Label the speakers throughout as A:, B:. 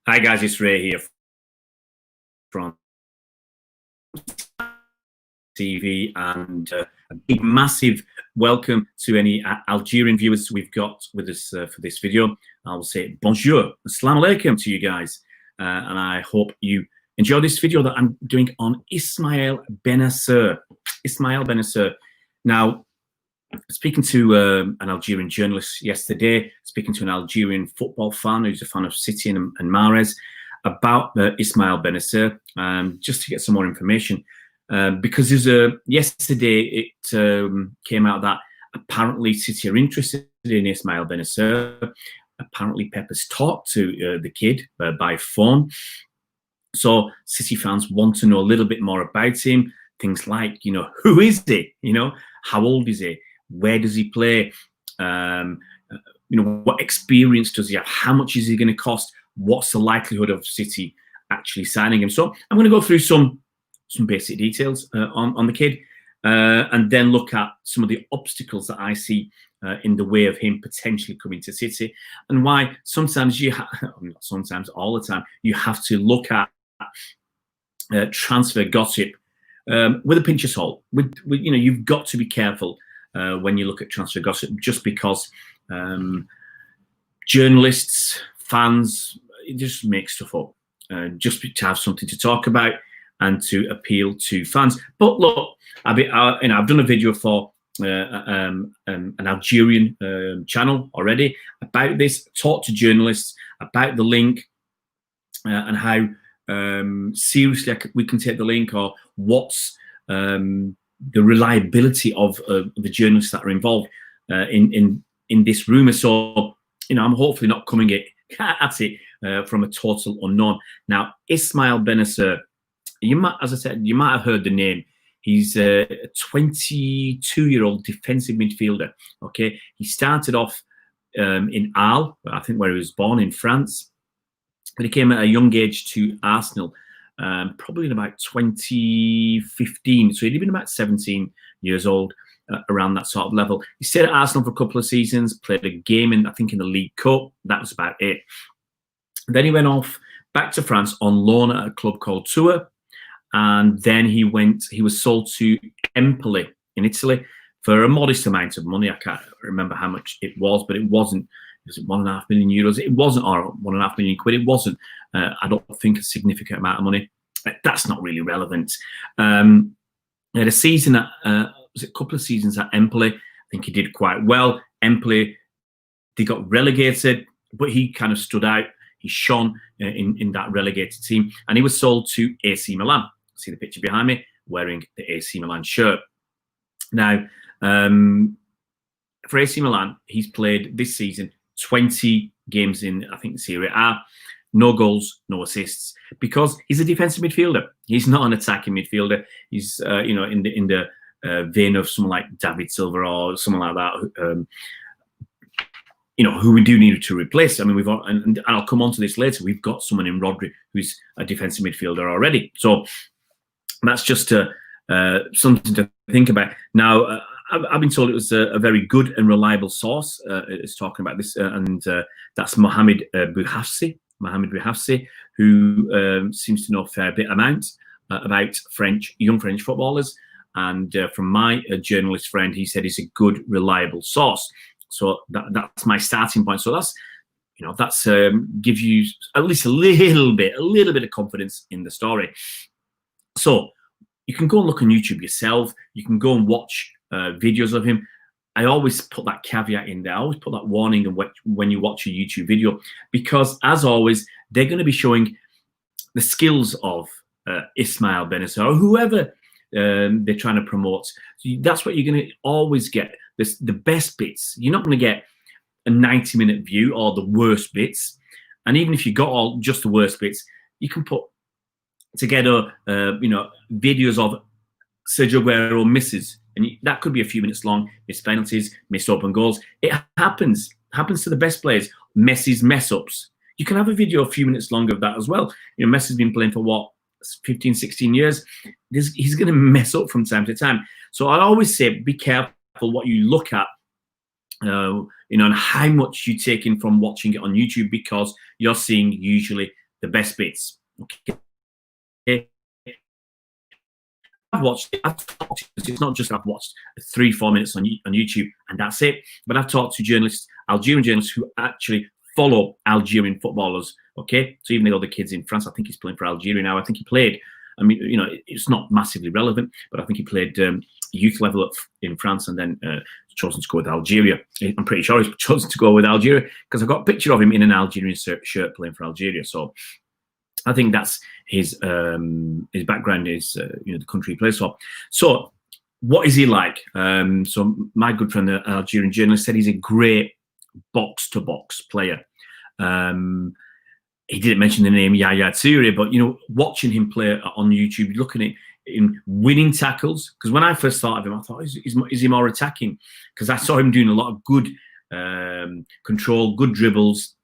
A: Hi guys, it's Ray here from TV, and a big massive welcome to any Algerian viewers we've got with us for this video. I'll say bonjour, assalamu alaikum to you guys, and I hope you enjoy this video that I'm doing on Ismaël Bennacer. Ismaël Bennacer. Now, speaking to an Algerian journalist yesterday, speaking to an Algerian football fan who's a fan of City and Mahrez about Ismaël Bennacer, just to get some more information. Because yesterday it came out that apparently City are interested in Ismaël Bennacer. Apparently Pep's talked to the kid by phone. So City fans want to know a little bit more about him. Things like, who is he? How old is he? Where does he play? What experience does he have? How much is he going to cost? What's the likelihood of City actually signing him? So I'm going to go through some basic details on the kid, and then look at some of the obstacles that I see in the way of him potentially coming to City, and why sometimes not sometimes, all the time, you have to look at transfer gossip with a pinch of salt. You've got to be careful when you look at transfer gossip, just because journalists, fans, it just make stuff up just to have something to talk about and to appeal to fans. But look, I've done a video for an Algerian channel already about this, talked to journalists about the link and how seriously we can take the link, or what's the reliability of the journalists that are involved in this rumor. So, I'm hopefully not coming at it from a total unknown. Now, Ismaël Bennacer, as I said, you might have heard the name. He's a 22-year-old defensive midfielder. Okay, he started off in Arles, I think, where he was born, in France. But he came at a young age to Arsenal, probably in about 2015. So he'd been about 17 years old, around that sort of level. He stayed at Arsenal for a couple of seasons, played a game in the League Cup. That was about it. Then he went off back to France on loan at a club called Tours. And then he was sold to Empoli in Italy for a modest amount of money. I can't remember how much it was, but it wasn't. Was it €1.5 million? It wasn't, or £1.5 million. It wasn't. I don't think a significant amount of money. That's not really relevant. He had a season a couple of seasons at Empoli. I think he did quite well. Empoli, they got relegated, but he kind of stood out. He shone in that relegated team, and he was sold to AC Milan. See the picture behind me, wearing the AC Milan shirt. Now, for AC Milan, he's played this season 20 games in, I think, Serie A. No goals, no assists, because he's a defensive midfielder. He's not an attacking midfielder. He's, in the vein of someone like David Silva or someone like that, who we do need to replace. I mean, and I'll come on to this later. We've got someone in Rodri who's a defensive midfielder already. So that's just something to think about. Now, I've been told it was a very good and reliable source is talking about this, and that's Mohamed Bouhafsi. Mohamed Bouhafsi, who seems to know a fair bit about young French footballers. And from my journalist friend, he said he's a good, reliable source. So that's my starting point. So that's gives you at least a little bit of confidence in the story. So you can go and look on YouTube yourself. You can go and watch videos of him. I always put that caveat in there. I always put that warning when you watch a YouTube video, because, as always, they're going to be showing the skills of Ismaël Bennacer or whoever they're trying to promote. So that's what you're going to always get. The best bits. You're not going to get a 90-minute view or the worst bits. And even if you got just the worst bits, you can put together, videos of Sergio Aguero misses, and that could be a few minutes long. Missed penalties, missed open goals. It happens to the best players. Messi's mess ups. You can have a video a few minutes long of that as well. Messi's been playing for what, 15, 16 years. He's going to mess up from time to time. So I always say, be careful what you look at, and how much you take in from watching it on YouTube, because you're seeing usually the best bits. Okay. I've watched it. It's not just I've watched 3-4 minutes on YouTube and that's it. But I've talked to journalists, Algerian journalists, who actually follow Algerian footballers. Okay, so even the other kids in France, I think he's playing for Algeria now. I think he played. I mean, you know, it's not massively relevant, but I think he played youth level in France and then chosen to go with Algeria. I'm pretty sure he's chosen to go with Algeria because I've got a picture of him in an Algerian shirt playing for Algeria. So I think that's his background is you know, the country he plays for. So what is he like? So my good friend, the Algerian journalist, said he's a great box-to-box player. He didn't mention the name Yaya Toure, but, you know, watching him play on YouTube, looking at him winning tackles, because when I first thought of him, I thought, is he more attacking? Because I saw him doing a lot of good control, good dribbles,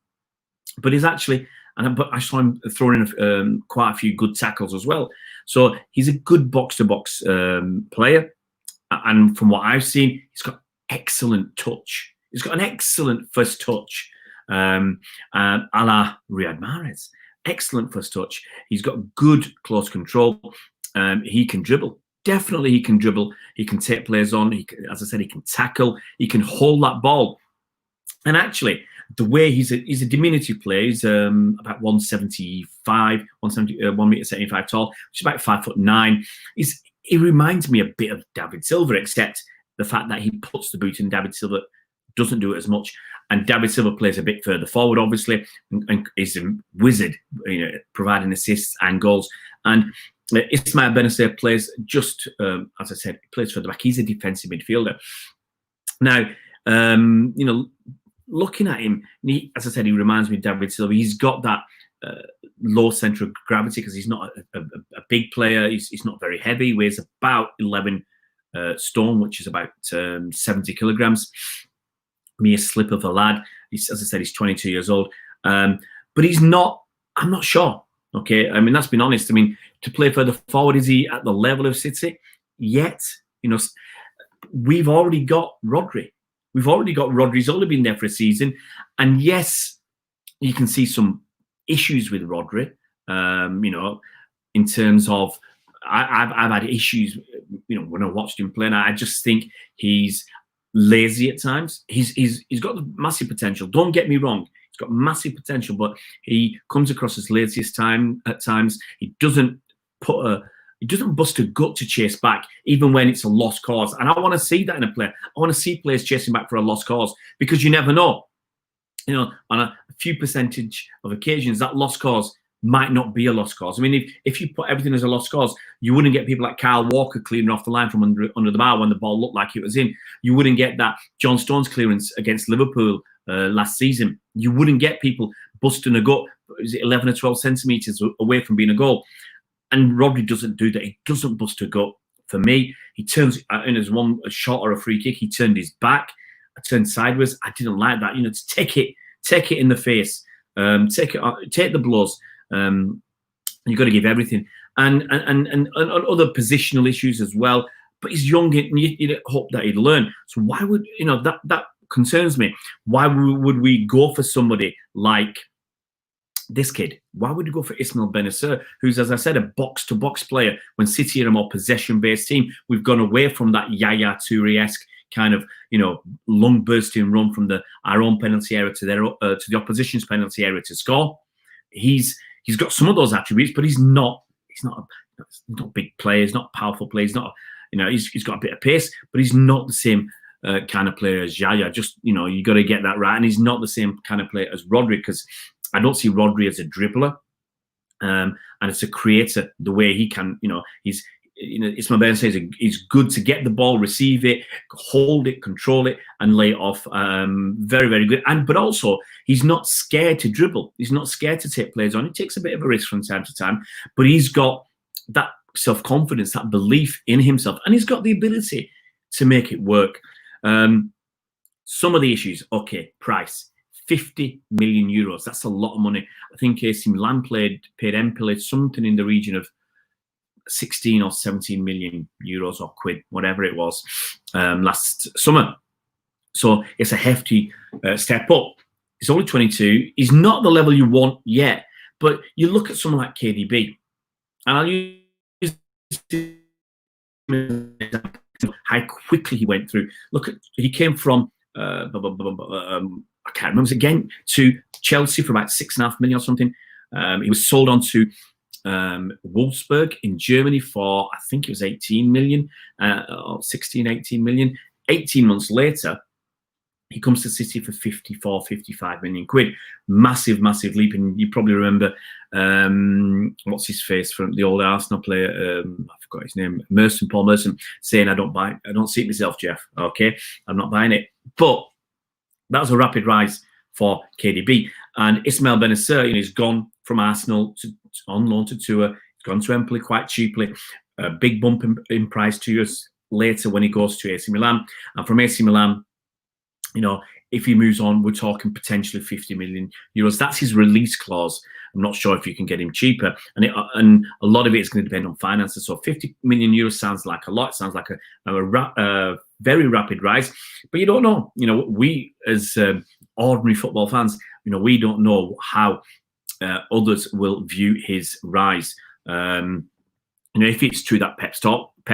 A: but he's actually, but I saw him throwing in quite a few good tackles as well. So he's a good box-to-box player, and from what I've seen, he's got excellent touch. He's got an excellent first touch. A la Riyad Mahrez. Excellent first touch. He's got good close control. He can dribble. Definitely he can dribble. He can take players on. As I said, he can tackle. He can hold that ball. And actually, the way he's a diminutive player. He's about 175, 1 meter 75 tall, which is about 5'9". He reminds me a bit of David Silva, except the fact that he puts the boot in. David Silva doesn't do it as much. And David Silva plays a bit further forward, obviously, and is a wizard, you know, providing assists and goals. And Ismaël Bennacer plays just, as I said, plays further back. He's a defensive midfielder. Now, you know, looking at him, as I said, he reminds me of David Silva. He's got that low centre of gravity because he's not a big player. He's not very heavy. He weighs about 11 stone, which is about 70 kilograms. Mere slip of a lad. As I said, he's 22 years old. But he's not, I'm not sure. Okay. I mean, let's be honest. I mean, to play further forward, is he at the level of City? Yet, you know, we've already got Rodri. We've already got Rodri. He's only been there for a season. And yes, you can see some issues with Rodri, you know, in terms of, I've had issues, you know, when I watched him play, and I just think he's lazy at times. He's got the massive potential. Don't get me wrong. He's got massive potential, but he comes across as lazy at times. He doesn't bust a gut to chase back, even when it's a lost cause. And I want to see that in a player. I want to see players chasing back for a lost cause, because you never know. You know, on a few percentage of occasions, that lost cause might not be a lost cause. I mean, if you put everything as a lost cause, you wouldn't get people like Kyle Walker clearing off the line from under the bar when the ball looked like it was in. You wouldn't get that John Stones clearance against Liverpool last season. You wouldn't get people busting a gut, is it 11 or 12 centimetres away from being a goal. And Rodri doesn't do that. He doesn't bust a gut. For me, he turns, and there's a shot or a free kick, he turned his back. I turned sideways. I didn't like that. You know, to take it in the face, take the blows. You've got to give everything, and other positional issues as well. But he's young, and you'd hope that he'd learn. So why would, you know, that concerns me? Why would we go for somebody like this kid? Why would we go for Ismaël Bennacer, who's, as I said, a box-to-box player? When City are a more possession-based team, we've gone away from that Yaya Toure-esque kind of, you know, long bursting run from our own penalty area to the opposition's penalty area to score. He's got some of those attributes, but he's not a big player. He's not a powerful player. He's not, you know, he's got a bit of pace, but he's not the same kind of player as Yaya. Just, you know, you got to get that right. And he's not the same kind of player as Rodri, because I don't see Rodri as a dribbler, and as a creator, the way he can, you know, Ismaël Bennacer is good to get the ball, receive it, hold it, control it, and lay it off. Very, very good. But also, he's not scared to dribble. He's not scared to take players on. He takes a bit of a risk from time to time, but he's got that self-confidence, that belief in himself, and he's got the ability to make it work. Some of the issues, okay, price. 50 million euros. That's a lot of money. I think AC Milan paid Empoli something in the region of 16 or 17 million euros or quid, whatever it was, last summer. So it's a hefty step up. He's only 22. He's not the level you want yet, But you look at someone like KDB, and I'll use how quickly he went through. Look at, he came from I can't remember again, to Chelsea for about 6.5 million or something. He was sold on to Wolfsburg in Germany for, I think it was 18 million, or 16, 18 million. 18 months later, he comes to City for 54, 55 million quid. Massive, massive leap. And you probably remember, what's his face from the old Arsenal player? I forgot his name. Paul Merson, saying, I don't see it myself, Jeff. Okay, I'm not buying it. But that was a rapid rise for KDB. And Ismaël Bennacer, he's gone from Arsenal on loan to Tour. He's gone to Empoli quite cheaply. A big bump in price 2 years later when he goes to AC Milan. And from AC Milan, if he moves on, we're talking potentially 50 million euros. That's his release clause. I'm not sure if you can get him cheaper. And a lot of it is going to depend on finances. So 50 million euros sounds like a lot. It sounds like a very rapid rise. But you don't know. We as ordinary football fans, we don't know how others will view his rise. If it's true that Pep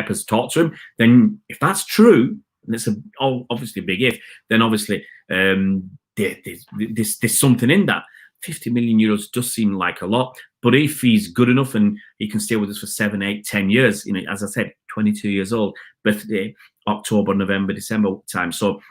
A: has talked to him, then if that's true, and it's obviously a big if, then obviously there's something in that. 50 million euros does seem like a lot, but if he's good enough and he can stay with us for 7, 8, 10 years, as I said, 22 years old, birthday October, November, December time, so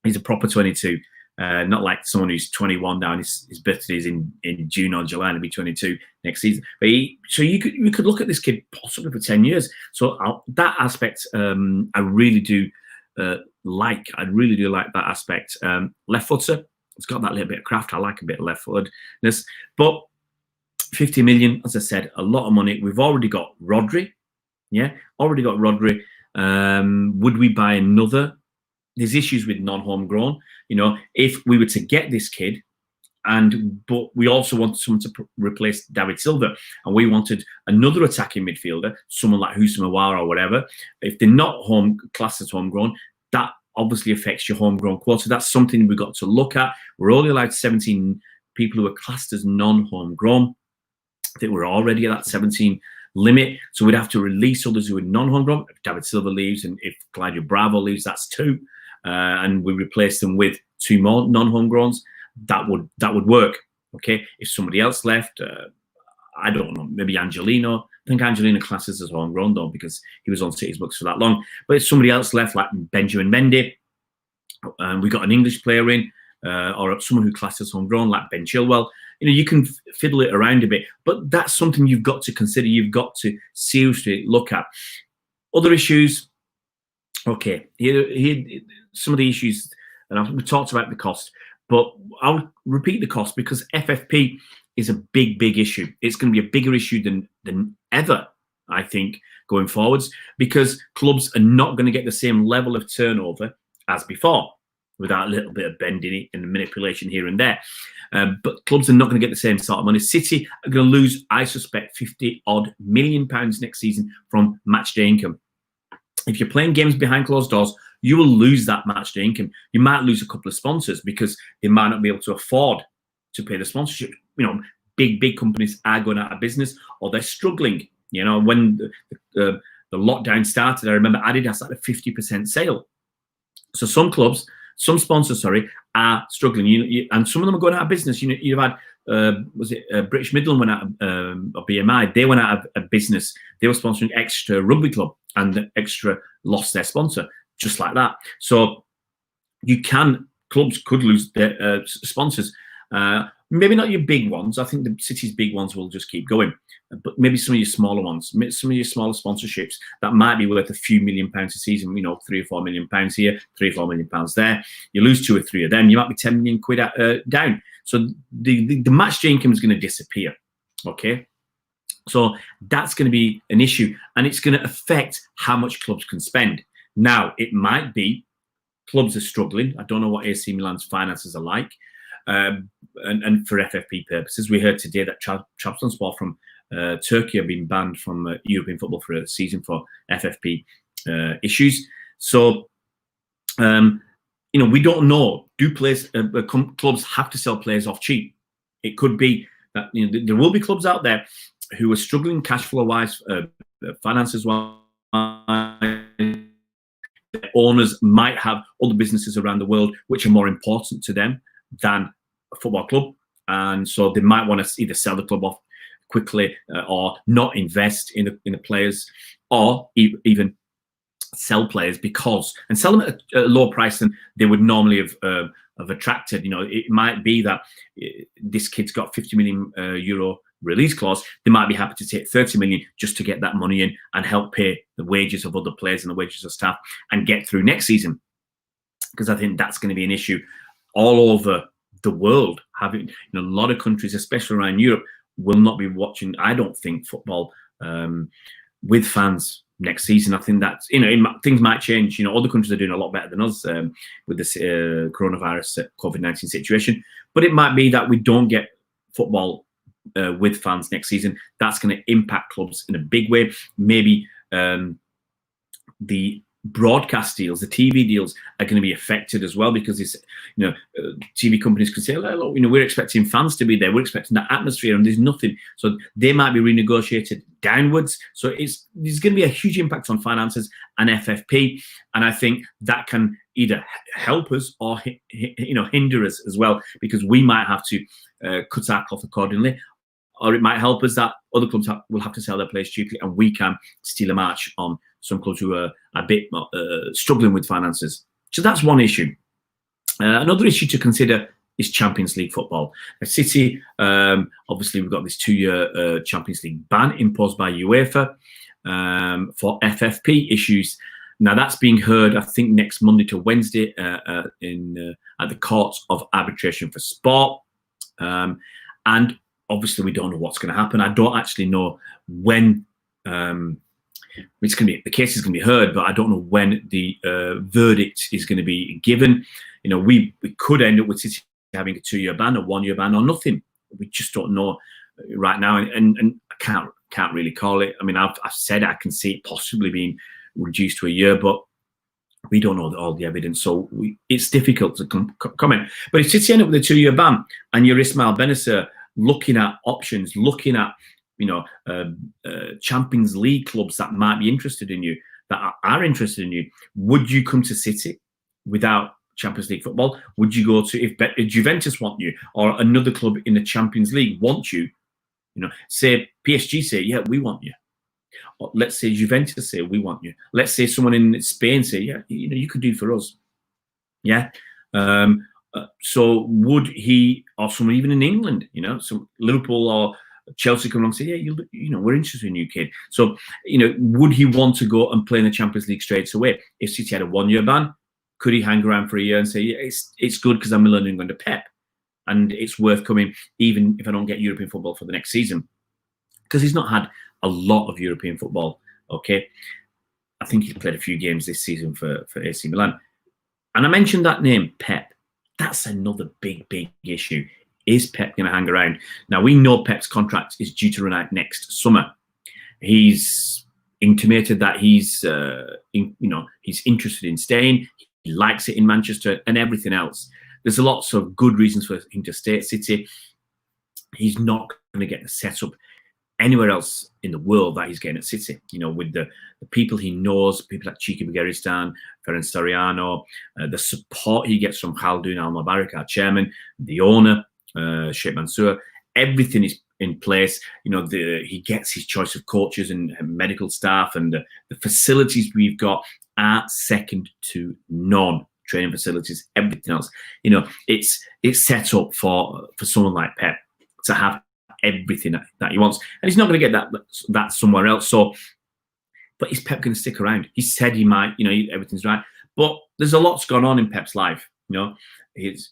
A: he's a proper 22. Not like someone who's 21 now and his birthday is in June or July and he'll be 22 next season. But so you could look at this kid possibly for 10 years. So that aspect, I really do like. I really do like that aspect. Left footer, it's got that little bit of craft. I like a bit of left footedness. But 50 million, as I said, a lot of money. We've already got Rodri. Yeah, already got Rodri. Would we buy another? There's issues with non-homegrown. If we were to get this kid, but we also wanted someone to replace David Silva, and we wanted another attacking midfielder, someone like Houssem Aouar or whatever. If they're not classed as homegrown, that obviously affects your homegrown quota. That's something we've got to look at. We're only allowed 17 people who are classed as non-homegrown. I think we're already at that 17 limit, so we'd have to release others who are non-homegrown. If David Silva leaves and if Claudio Bravo leaves, that's 2. And we replace them with 2 more non-homegrowns, that would work. Okay, if somebody else left, I don't know, maybe Angelino. I think Angelino classes as homegrown though, because he was on City's books for that long. But if somebody else left, like Benjamin Mendy, we got an English player in, or someone who classes homegrown, like Ben Chilwell. You can fiddle it around a bit, but that's something you've got to consider. You've got to seriously look at. Other issues. Okay, here some of the issues, and we talked about the cost, but I'll repeat the cost because FFP is a big, big issue. It's going to be a bigger issue than ever, I think, going forwards, because clubs are not going to get the same level of turnover as before, without a little bit of bending and manipulation here and there. But clubs are not going to get the same sort of money. City are going to lose, I suspect, 50-odd million pounds next season from match day income. If you're playing games behind closed doors, you will lose that match day income. You might lose a couple of sponsors because they might not be able to afford to pay the sponsorship. Big companies are going out of business or they're struggling. When the lockdown started, I remember Adidas had a 50% sale. So some sponsors, are struggling. And some of them are going out of business. You've had, British Midland went out, or BMI, they went out of business. They were sponsoring Extra Rugby Club and Extra lost their sponsor, just like that. So clubs could lose their sponsors. Maybe not your big ones. I think the City's big ones will just keep going. But maybe some of your smaller ones, some of your smaller sponsorships that might be worth a few £1 million a season, £3 or £4 million here, £3 or £4 million there. You lose 2 or 3 of them, you might be 10 million quid down. So the match day income is going to disappear. Okay. So that's going to be an issue, and it's going to affect how much clubs can spend. Now, it might be clubs are struggling. I don't know what AC Milan's finances are like. And for FFP purposes, we heard today that Trabzonspor from Turkey have been banned from European football for a season for FFP issues. So, we don't know. Do clubs have to sell players off cheap? It could be that there will be clubs out there who are struggling cash flow wise, finances wise. Owners might have other businesses around the world which are more important to them than a football club, and so they might want to either sell the club off quickly or not invest in the players, or even sell players and sell them at a lower price than they would normally have attracted. It might be that this kid's got 50 million euro release clause. They might be happy to take 30 million just to get that money in and help pay the wages of other players and the wages of staff and get through next season. Because I think that's going to be an issue all over the world. Having a lot of countries, especially around Europe, will not be watching, I don't think, football with fans next season. I think that's, things might change. Other countries are doing a lot better than us with this coronavirus COVID-19 situation. But it might be that we don't get football with fans next season. That's going to impact clubs in a big way. Maybe the broadcast deals, the TV deals, are going to be affected as well, because it's, TV companies could say, look, we're expecting fans to be there, we're expecting that atmosphere, and there's nothing. So they might be renegotiated downwards. So there's going to be a huge impact on finances and FFP, and I think that can either help us or hinder us as well, because we might have to cut our cloth accordingly. Or it might help us that other clubs will have to sell their players cheaply, and we can steal a march on some clubs who are a bit struggling with finances. So that's one issue. Another issue to consider is Champions League football. At City, obviously, we've got this 2-year Champions League ban imposed by UEFA for FFP issues. Now, that's being heard, I think, next Monday to Wednesday at the Courts of Arbitration for Sport. And obviously, we don't know what's going to happen. I don't actually know when it's going to be. The case is going to be heard, but I don't know when the verdict is going to be given. We could end up with City having a 2-year ban, a 1-year ban, or nothing. We just don't know right now, and I can't really call it. I mean, I've said I can see it possibly being reduced to a year, but we don't know all the evidence, so it's difficult to comment. But if City end up with a 2-year ban, and you're Ismaël Bennacer looking at options, looking at Champions League clubs that might be interested in you, that are interested in you, would you come to City without Champions League football? Would you go to, if Juventus want you, or another club in the Champions League want you, say PSG say, yeah, we want you. Or let's say Juventus say, we want you. Let's say someone in Spain say, yeah, you could do for us. Yeah. So would he, or someone even in England, some Liverpool or Chelsea come along and say, yeah, we're interested in you, kid. So, would he want to go and play in the Champions League straight away? If City had a 1-year ban, could he hang around for a year and say, yeah, it's good because I'm learning under Pep, and it's worth coming even if I don't get European football for the next season? Because he's not had a lot of European football, okay? I think he's played a few games this season for AC Milan. And I mentioned that name, Pep. That's another big issue. Is Pep going to hang around? Now, we know Pep's contract is due to run out next summer. He's intimated that he's interested in staying. He likes it in Manchester and everything else. There's lots of good reasons for him to stay at City. He's not going to get the setup anywhere else in the world that he's getting at City. With the people he knows, people like Chiki Begiristan, Ferenc Soriano, the support he gets from Khaldoon Al-Mubarak, our chairman, the owner, Sheikh Mansour, everything is in place. He gets his choice of coaches and medical staff, and the facilities we've got are second to none. Training facilities, everything else. It's set up for someone like Pep to have everything that he wants, and he's not going to get that somewhere else. So, but is Pep going to stick around? He said he might. Everything's right, but there's a lot's gone on in Pep's life.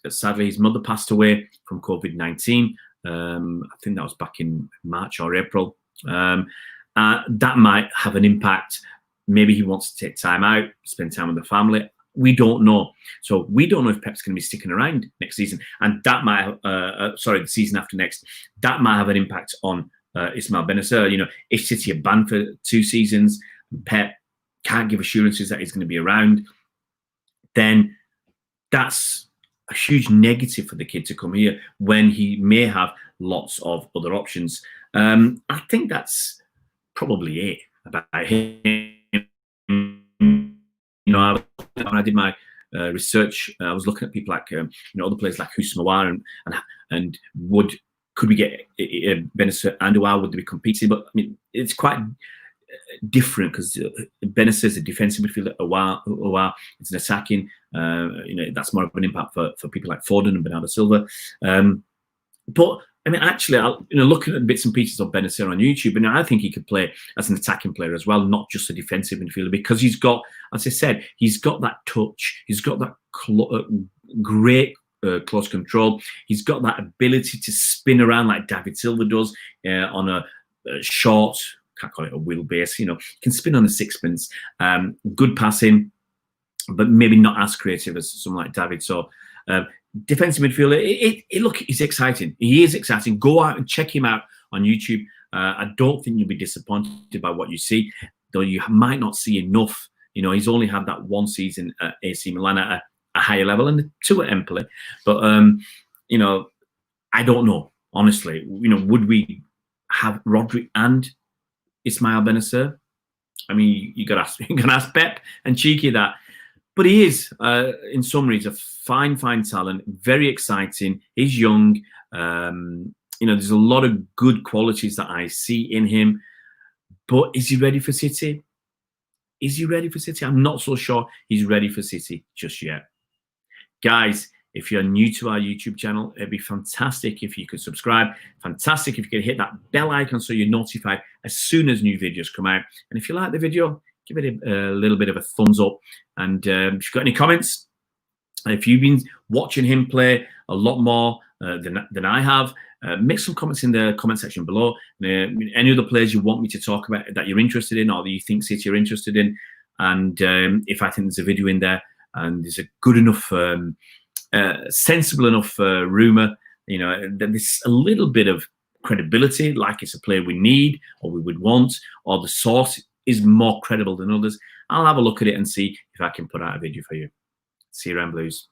A: Sadly, his mother passed away from COVID-19. I think that was back in March or April. That might have an impact. Maybe he wants to take time out, spend time with the family. We don't know. So we don't know if Pep's going to be sticking around next season. And that might, the season after next, that might have an impact on Ismaël Bennacer. If City are banned for 2 seasons, Pep can't give assurances that he's going to be around, then that's a huge negative for the kid to come here when he may have lots of other options. I think that's probably it about him. You know, when I did my research, I was looking at people like other players like Ismaël and could we get Bennacer and Ouar, would they be competing? But I mean, it's quite different because Bennacer is a defensive midfielder. Ouar it's an attacking. That's more of an impact for people like Foden and Bernardo Silva. But I mean, actually, looking at bits and pieces of Bennacer on YouTube, and I think he could play as an attacking player as well, not just a defensive midfielder, because he's got, as I said, he's got that touch, he's got that great close control, he's got that ability to spin around like David Silva does on a short, can't call it a wheelbase, he can spin on a sixpence, good passing, but maybe not as creative as someone like David. So defensive midfielder, look, he's exciting. He is exciting. Go out and check him out on YouTube. I don't think you'll be disappointed by what you see, though you might not see enough. He's only had that one season at AC Milan at a higher level and two at Empoli. But, I don't know, honestly. Would we have Rodri and Ismaël Bennacer? I mean, you got to ask Pep and Cheeky that. But he is, in summary, he's a fine talent, very exciting. He's young. There's a lot of good qualities that I see in him. But is he ready for City? Is he ready for City? I'm not so sure he's ready for City just yet. Guys, if you're new to our YouTube channel, it'd be fantastic if you could subscribe. Fantastic if you could hit that bell icon so you're notified as soon as new videos come out. And if you like the video, give it a little bit of a thumbs up. And if you've got any comments, if you've been watching him play a lot more than I have, make some comments in the comment section below. Any other players you want me to talk about that you're interested in or that you think City are interested in. And if I think there's a video in there and there's a good enough, sensible enough rumour, that there's a little bit of credibility, like it's a player we need or we would want, or the source is more credible than others, I'll have a look at it and see if I can put out a video for you. See you around, Blues.